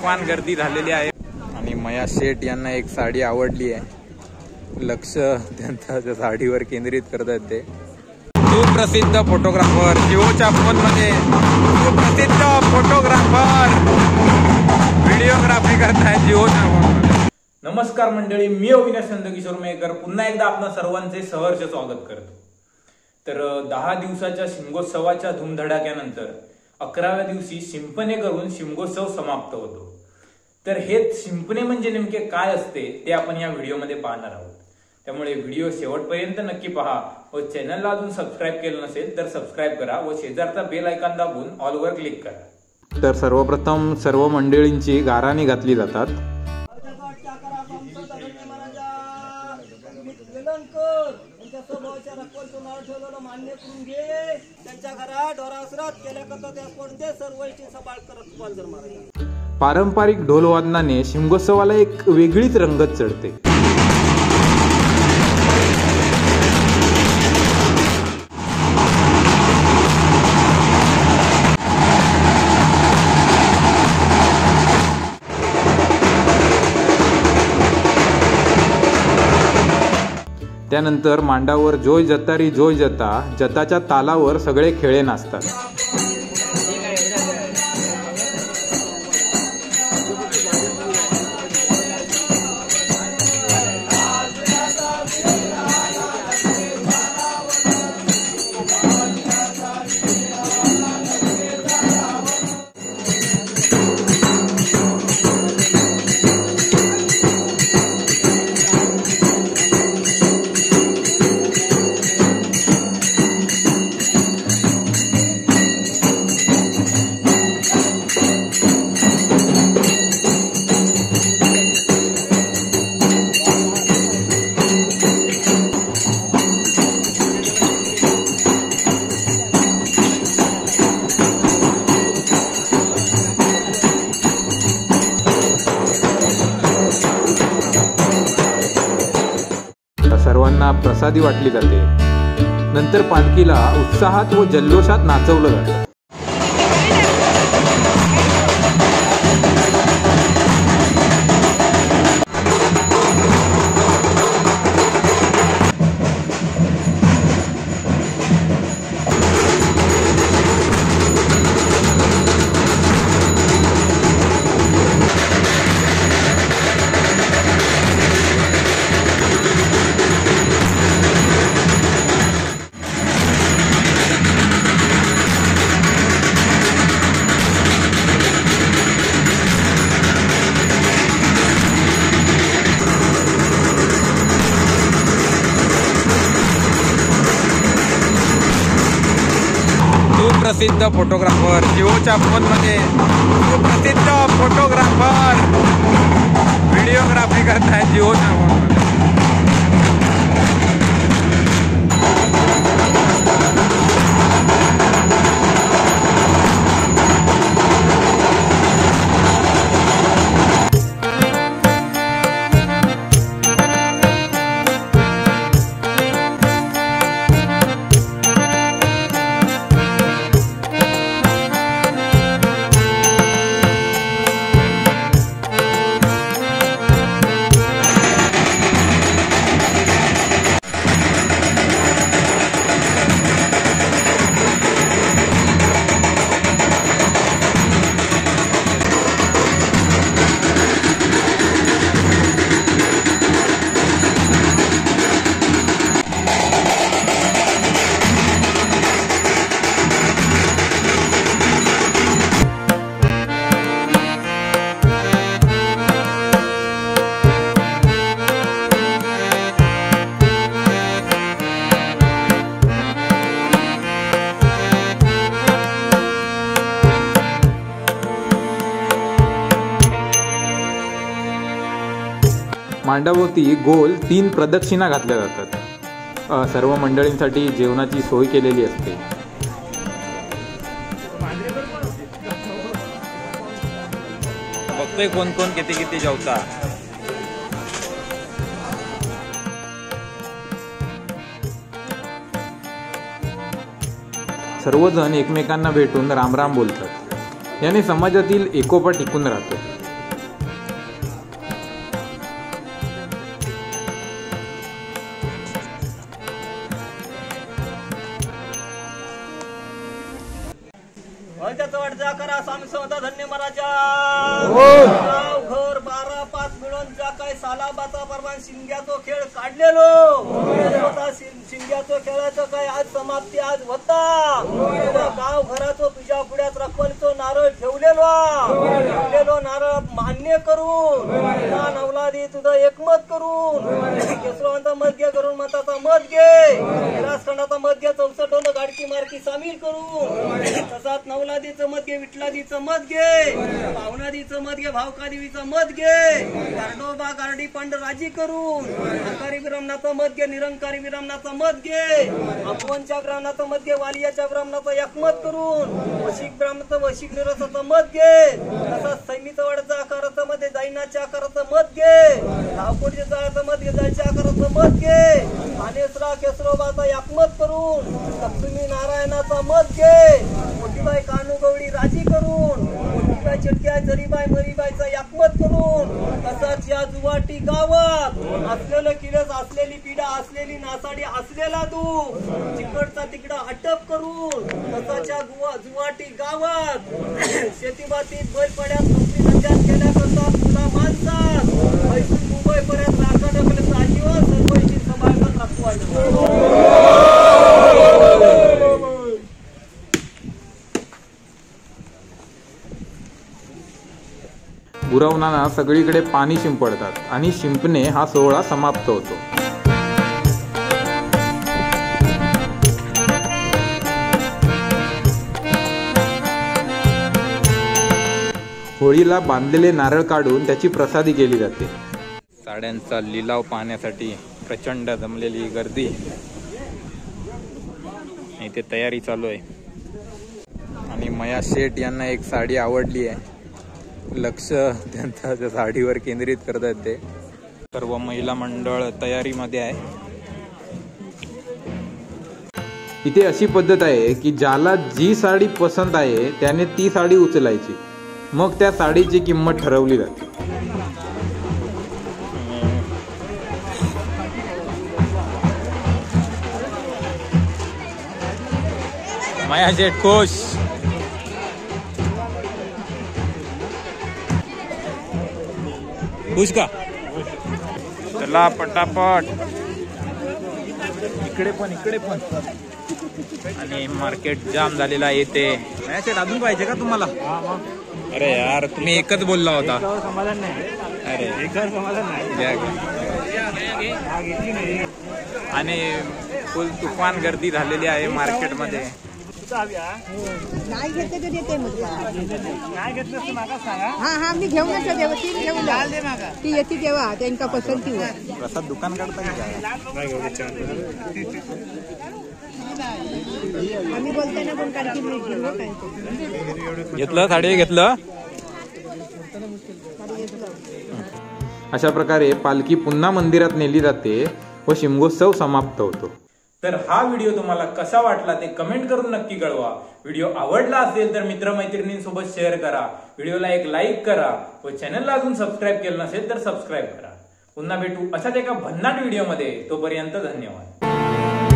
तुफान गर्दी झालेली आहे आणि मया शेठ यांना एक साडी आवडली आहे. लक्ष त्यांच्या साडीवर केंद्रित करतात ते. सुप्रसिद्ध फोटोग्राफर जिओच्या फोन मध्ये सुप्रसिद्ध फोटोग्राफर व्हिडिओग्राफी करताय जिओच्या फोन मध्ये. नमस्कार मंडळी, मी अविनाश नंदकिशोर मेहकर पुन्हा एकदा आपणा सर्वांचे सहर्ष स्वागत करतो. तर 10 दिवसाच्या शिमगोत्सवाच्या धूमधडाक्यानंतर 11व्या दिवशी शिंपणे करून शिमगोत्सव समाप्त होतो. तर हे शिंपणे म्हणजे नेमके काय असते ते आपण या व्हिडिओमध्ये पाहणार आहोत. त्यामुळे व्हिडिओ शेवटपर्यंत नक्की पहा व चॅनलला अजून सबस्क्राईब केलं नसेल तर सबस्क्राईब करा व शेजारचा बेल आयकॉन दाबून ऑल वर क्लिक करा. तर सर्वप्रथम सर्व मंडळींची गाराणी घातली जातात. पारंपरिक ढोलवादनाने शिमगोत्सवाला एक वेगळीच रंगत चढते. त्यानंतर मांडावर जोय जतारी जोय जता, जताच्या तालावर सगळे खेळे नाचतात. सर्वांना प्रसादी वाटली जाते. नंतर पालखीला उत्साहात व जल्लोषात नाचवलं जातं. सुप्रसिद्ध फोटोग्राफर जिओच्या फोन मध्ये सुप्रसिद्ध फोटोग्राफर व्हिडिओग्राफी करताय जिओच्या फोन मध्ये. मांडाभोवती गोल 3 प्रदक्षिणा घातल्या जातात. सर्व मंडळींसाठी जेवणाची सोय केलेली असते. बघतोय कोण कोण किती किती जेवता. सर्वजण एकमेकांना भेटून रामराम बोलतात. याने समाजातील एकोपा टिकून राहतो. वाटजा करा सामसवता धन्य महाराजा गाव घर 12-5 मिळून जा काय सालाबाचा परवान शिंग्याचो खेळ काढलेलो होता शिंग्याचो खेळाचं काय आज समाप्ती आज होता गाव घराचो तुझ्या पुढ्यात रखवलचो नारळ ठेवलेलो नारळ मान्य करून नवलादी तुझं एकमत करून केसरवंत मत घे करून मताचा मत घे विलासखंडाचा मत घे 64 गाडकी मार्की सामील करून तसाच नवलादीचं मत घे विठलादीचं मत घे पावनादीचं मत घे भावकादेवीचं मत घे गारडोबा गारडी पंड राजी करून अकारी विरमणाचं मत घे निरंकारी विरमणाचं मत घे अपवनच्या ब्राह्मणाचं मत घे वालियाच्या ब्राह्मणाचं एकमत करून वशिक ब्राह्मणाचं वशिक निरसाचं मत घे तसाच सैमीचं वाड्याचं आकाराचं मत घे जाईनाच्या आकाराचं मत घे धावकोडच्या जाळ्याचं मत घे जायच्या आकाराचं मत घे मानेसरा केसरोबाचा एकमत करून लक्ष्मी नारायणाचा मत घे मोठीबाई कानूगवडी राजी करून मोठीबाई चिटक्या जरीबाई मरीबाईचा एकमत करून तसाच या जुवाटी गावात असलेलं किरस असलेली पिढा असलेली नासाडी असलेला दूध तिकडचा तिकडा अटप करून तसाच्या जुवाटी गावात शेतीबातीत बैलपड्यात नोकरी धंद्यात केल्याकरता तुला माणसात मैसूर मुंबई पर्यंत राखण्यापर्यंत आजीवन सर्व सभागत राखतो गुरवणाना सगळीकडे पाणी शिंपडतात आणि शिंपणे हा सोहळा समाप्त होतो. होळीला बांधलेले नारळ काढून त्याची प्रसादी केली जाते. साड्यांचा लिलाव पाहण्यासाठी प्रचंड जमलेली गर्दी. इथे तयारी चालू आहे आणि मया शेठ यांना एक साडी आवडली आहे. लक्ष त्यांच्या साडीवर केंद्रित करतात ते. सर्व महिला मंडळ तयारीमध्ये आहे. इथे अशी पद्धत आहे की ज्याला जी साडी पसंत आहे त्याने ती साडी उचलायची, मग त्या साडीची किंमत ठरवली जाते. माया शेठ खुश. खुश का? चला पटापट. इकडे पण आणि मार्केट जाम झालेला आहे इथे. मॅसेट अजून पाहिजे का तुम्हाला? अरे यार तुम्ही एकच बोलला होता. समाधान नाही. अरे एकच समाधान नाही. आणि फुल तुफान गर्दी झालेली आहे मार्केटमध्ये. नाही घेतलं तर देते मग. नाही घेतलं तर मागा सांगा. हा मी घेऊनच देव. ती घेऊन ती येते तेव्हा त्यांका पसंती. प्रसाद दुकान काढता आम्ही बोलताना कोण काढती घेतलं साडी घेतलं. अशा प्रकारे पालखी पुन्हा मंदिरात नेली जाते व शिमगोत्सव समाप्त होतो. तर हा व्हिडिओ तुम्हाला कसा वाटला ते कमेंट करून नक्की कळवा. व्हिडिओ आवडला असेल तर मित्रमैत्रिणींसोबत शेअर करा. व्हिडिओला एक लाईक करा व चॅनलला अजून सबस्क्राईब केलं नसेल तर सबस्क्राईब करा. पुन्हा भेटू अशाच एका भन्नाट व्हिडिओमध्ये. तोपर्यंत धन्यवाद.